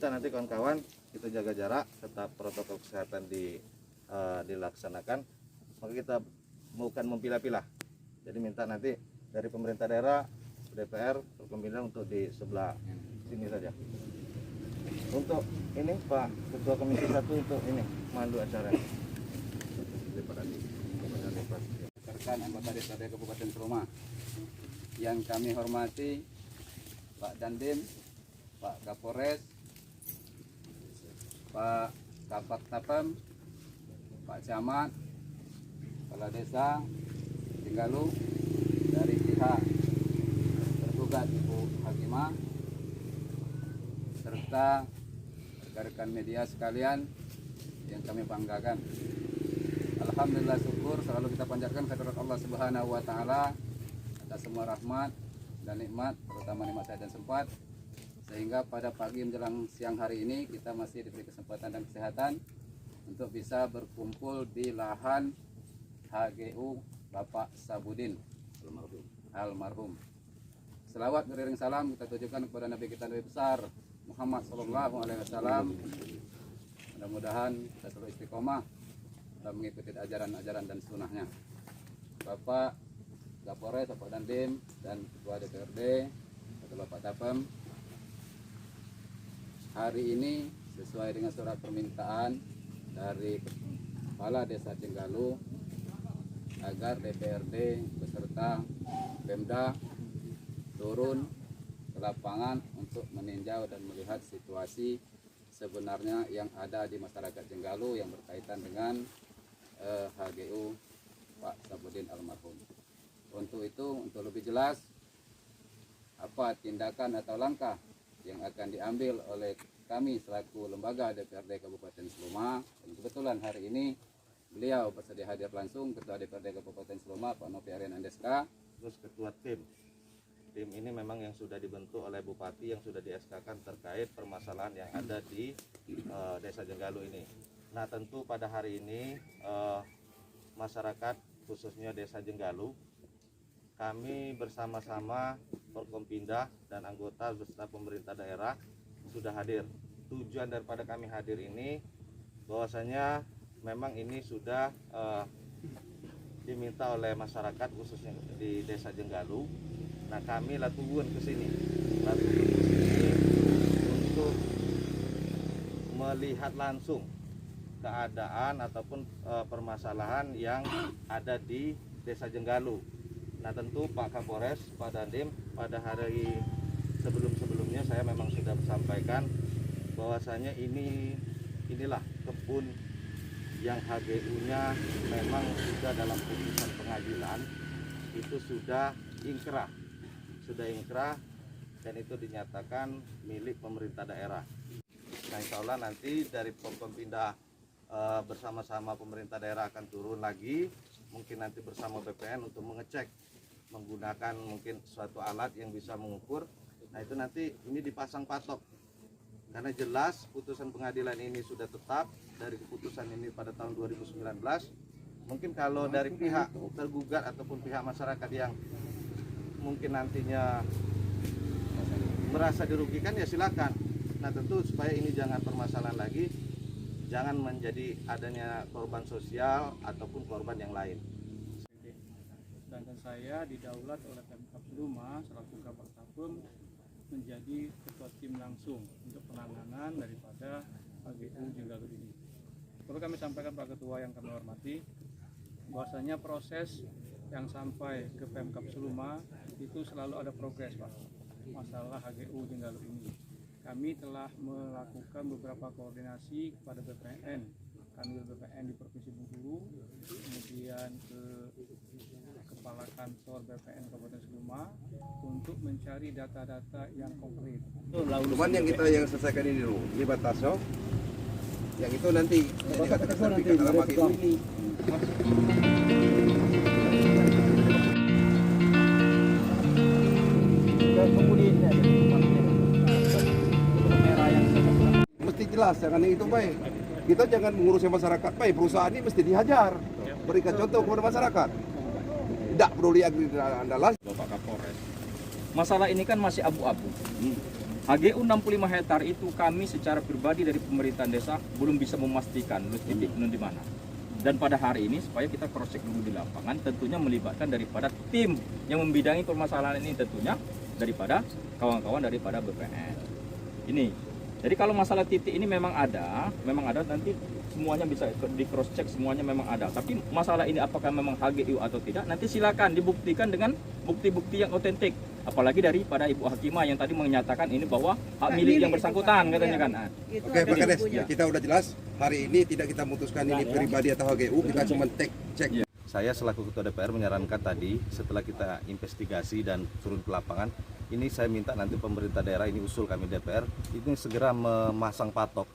minta nanti kawan-kawan kita jaga jarak, tetap protokol kesehatan dilaksanakan. Maka kita bukan memilah-pilah. Jadi minta nanti dari pemerintah daerah, DPR, Forkompinda untuk di sebelah sini saja. Untuk ini Pak Ketua Komisi 1 untuk ini mandu acara. Rekan anggota DPRD Kabupaten Seluma yang kami hormati Pak Dandim, Pak Kapolres, Pak Kabak Tapem, Pak Camat, Kepala Desa Jenggalu, dari pihak tergugat Ibu Hakimah, serta rekan-rekan media sekalian yang kami banggakan. Alhamdulillah, syukur selalu kita panjatkan kehadirat Allah Subhanahu wa taala atas semua rahmat dan nikmat, terutama nikmat sehat dan sempat, sehingga pada pagi menjelang siang hari ini kita masih diberi kesempatan dan kesehatan untuk bisa berkumpul di lahan HGU Bapak Sabudin almarhum. Selawat beriring salam kita tujukan kepada Nabi kita Nabi besar Muhammad SAW. Mudah-mudahan kita selalu istiqomah dalam mengikuti ajaran-ajaran dan sunnahnya. Bapak Kapolres, Bapak Dandim, dan Ketua DPRD, Bapak Tapem, hari ini sesuai dengan surat permintaan dari Kepala Desa Jenggalu agar DPRD beserta Pemda turun ke lapangan untuk meninjau dan melihat situasi sebenarnya yang ada di masyarakat Jenggalu yang berkaitan dengan HGU Pak Sabudin almarhum. Untuk itu, untuk lebih jelas apa tindakan atau langkah yang akan diambil oleh kami selaku lembaga DPRD Kabupaten Seluma, dan kebetulan hari ini beliau bersedia hadir langsung, Ketua DPRD Kabupaten Seluma Pak Novi Aryan Andeska, terus ketua tim ini memang yang sudah dibentuk oleh Bupati yang sudah di-SK-kan terkait permasalahan yang ada di Desa Jenggalu ini. Nah, tentu pada hari ini masyarakat khususnya Desa Jenggalu, kami bersama-sama Forkompinda dan anggota beserta pemerintah daerah sudah hadir. Tujuan daripada kami hadir ini bahwasanya memang ini sudah diminta oleh masyarakat khususnya di Desa Jenggalu. Nah, kami latuhun ke sini untuk melihat langsung keadaan ataupun permasalahan yang ada di Desa Jenggalu. Nah, tentu Pak Kapolres, Pak Dandim, pada hari sebelum-sebelumnya saya memang sudah sampaikan bahwasanya inilah kebun yang HGU-nya memang sudah dalam putusan pengadilan itu sudah ingkrah dan itu dinyatakan milik pemerintah daerah. Nah, insya Allah nanti dari Forkompinda bersama-sama pemerintah daerah akan turun lagi, mungkin nanti bersama BPN untuk mengecek menggunakan mungkin suatu alat yang bisa mengukur. Nah, itu nanti ini dipasang patok karena jelas putusan pengadilan ini sudah tetap dari keputusan ini pada tahun 2019. Mungkin kalau dari pihak tergugat ataupun pihak masyarakat yang mungkin nantinya merasa dirugikan, ya silakan. Nah, tentu supaya ini jangan permasalahan lagi, jangan menjadi adanya korban sosial ataupun korban yang lain. Sedangkan saya didaulat oleh Pemkab Seluma selaku Kabak Tapem menjadi ketua tim langsung untuk penanganan daripada HGU Jenggalu ini. Perlu kami sampaikan Pak Ketua yang kami hormati, bahwasanya proses yang sampai ke Pemkab Seluma itu selalu ada progres, Pak. Masalah HGU Jenggalu ini, kami telah melakukan beberapa koordinasi kepada BPN, kanwil BPN di Provinsi Bengkulu, kemudian ke Kepala Kantor BPN Kabupaten Seluma untuk mencari data-data yang konkret. Cuman yang kita yang selesaikan ini dulu, ini batasnya, yang itu nanti dikatakan sertifikat alamat itu ini. Mesti jelas, jangan itu baik. Kita jangan mengurus masyarakat baik. Perusahaan ini mesti dihajar. Berikan contoh kepada masyarakat. Tidak peduli andalan. Bapak Kapolres, masalah ini kan masih abu-abu. HGU 65 hektar itu kami secara pribadi dari pemerintahan desa belum bisa memastikan titik di mana. Dan pada hari ini supaya kita cross check dulu di lapangan, tentunya melibatkan daripada tim yang membidangi permasalahan ini, tentunya daripada kawan-kawan daripada BPN. Ini. Jadi kalau masalah titik ini memang ada nanti semuanya bisa di cross check, semuanya memang ada. Tapi masalah ini apakah memang HGU atau tidak, nanti silakan dibuktikan dengan bukti-bukti yang otentik. Apalagi daripada Ibu Hakimah yang tadi menyatakan ini bahwa hak milik yang bersangkutan katanya kan. Oke Pak Kades, kita udah jelas hari ini tidak kita memutuskan ini pribadi atau HGU, kita cuma cek. Saya selaku Ketua DPR menyarankan tadi setelah kita investigasi dan turun ke lapangan, ini saya minta nanti pemerintah daerah, ini usul kami DPR, ini segera memasang patok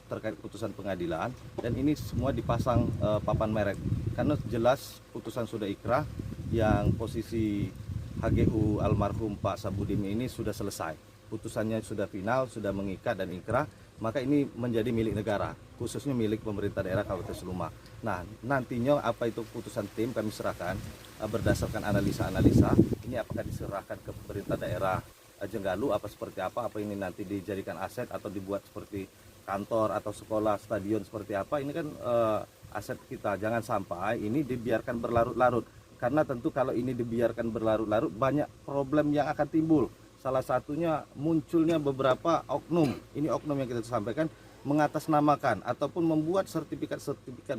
terkait putusan pengadilan, dan ini semua dipasang papan merek karena jelas putusan sudah ikrah, yang posisi HGU almarhum Pak Sabudin ini sudah selesai, putusannya sudah final, sudah mengikat dan ikrah, maka ini menjadi milik negara, khususnya milik pemerintah daerah Kabupaten Seluma. Nah, nantinya apa itu putusan tim kami serahkan berdasarkan analisa-analisa, ini apakah diserahkan ke pemerintah daerah Jenggalu apa seperti apa ini nanti dijadikan aset atau dibuat seperti kantor atau sekolah, stadion seperti apa, ini kan aset kita. Jangan sampai ini dibiarkan berlarut-larut, karena tentu kalau ini dibiarkan berlarut-larut banyak problem yang akan timbul. Salah satunya munculnya beberapa oknum, ini oknum yang kita sampaikan, mengatasnamakan ataupun membuat sertifikat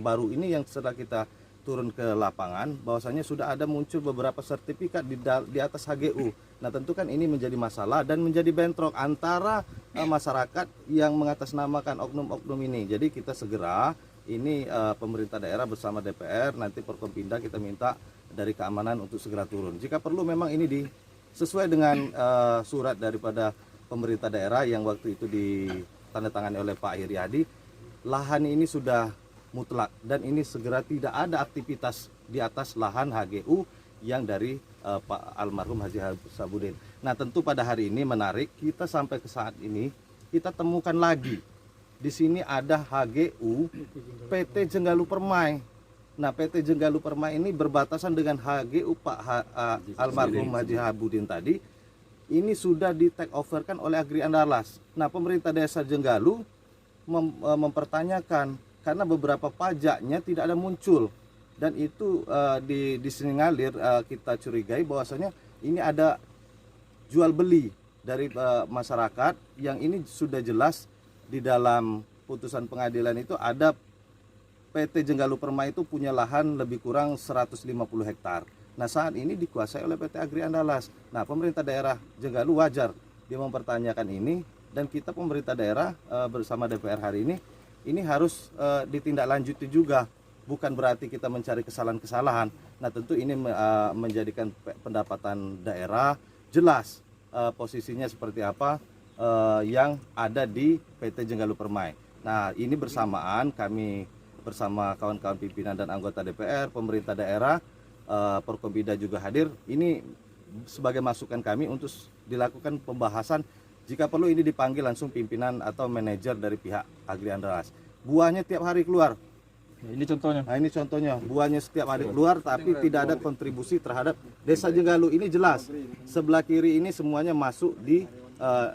baru. Ini yang setelah kita turun ke lapangan, bahwasanya sudah ada muncul beberapa sertifikat di atas HGU. Nah tentu kan ini menjadi masalah dan menjadi bentrok antara masyarakat yang mengatasnamakan oknum-oknum ini. Jadi kita segera, ini pemerintah daerah bersama DPR, nanti Forkompinda kita minta dari keamanan untuk segera turun. Jika perlu memang ini sesuai dengan surat daripada pemerintah daerah yang waktu itu ditandatangani oleh Pak Iriadi, lahan ini sudah mutlak dan ini segera tidak ada aktivitas di atas lahan HGU yang dari Pak almarhum Haji Sabudin. Nah tentu pada hari ini menarik, kita sampai ke saat ini kita temukan lagi di sini ada HGU PT Jenggalu Permai. Nah PT Jenggalu Permai ini berbatasan dengan HGU Pak almarhum Haji Sabudin tadi. Ini sudah di take over kan oleh Agri Andalas. Nah pemerintah desa Jenggalu mempertanyakan karena beberapa pajaknya tidak ada muncul, dan itu disinyalir kita curigai bahwasanya ini ada jual beli dari masyarakat, yang ini sudah jelas di dalam putusan pengadilan itu ada PT Jenggalu Permai itu punya lahan lebih kurang 150 hektar. Nah saat ini dikuasai oleh PT Agri Andalas. Nah pemerintah daerah Jenggalu wajar dia mempertanyakan ini, dan kita pemerintah daerah bersama DPR hari ini harus ditindaklanjuti juga. Bukan berarti kita mencari kesalahan-kesalahan. Nah tentu ini menjadikan pendapatan daerah jelas posisinya seperti apa yang ada di PT Jenggalu Permai. Nah ini bersamaan kami bersama kawan-kawan pimpinan dan anggota DPR, pemerintah daerah, Forkompinda juga hadir. Ini sebagai masukan kami untuk dilakukan pembahasan. Jika perlu ini dipanggil langsung pimpinan atau manajer dari pihak Agri Andalas. Buahnya tiap hari keluar. Ini contohnya. Nah ini contohnya, buahnya setiap hari keluar tapi tidak ada kontribusi terhadap Desa Jenggalu. Ini jelas, sebelah kiri ini semuanya masuk di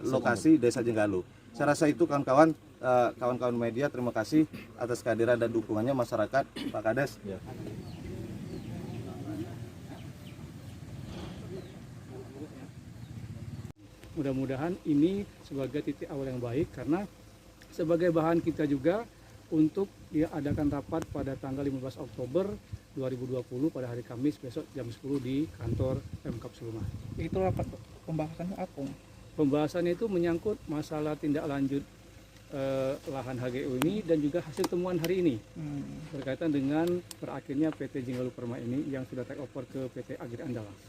lokasi Desa Jenggalu. Saya rasa itu kawan-kawan media, terima kasih atas kehadiran dan dukungannya masyarakat. Pak Kades. Mudah-mudahan ini sebagai titik awal yang baik, karena sebagai bahan kita juga untuk diadakan rapat pada tanggal 15 Oktober 2020 pada hari Kamis besok jam 10 di kantor Pemkab Seluma. Itu rapat pembahasannya apa? Pembahasannya itu menyangkut masalah tindak lanjut lahan HGU ini dan juga hasil temuan hari ini berkaitan dengan berakhirnya PT Jenggalu Permai ini yang sudah take over ke PT Agri Andalas.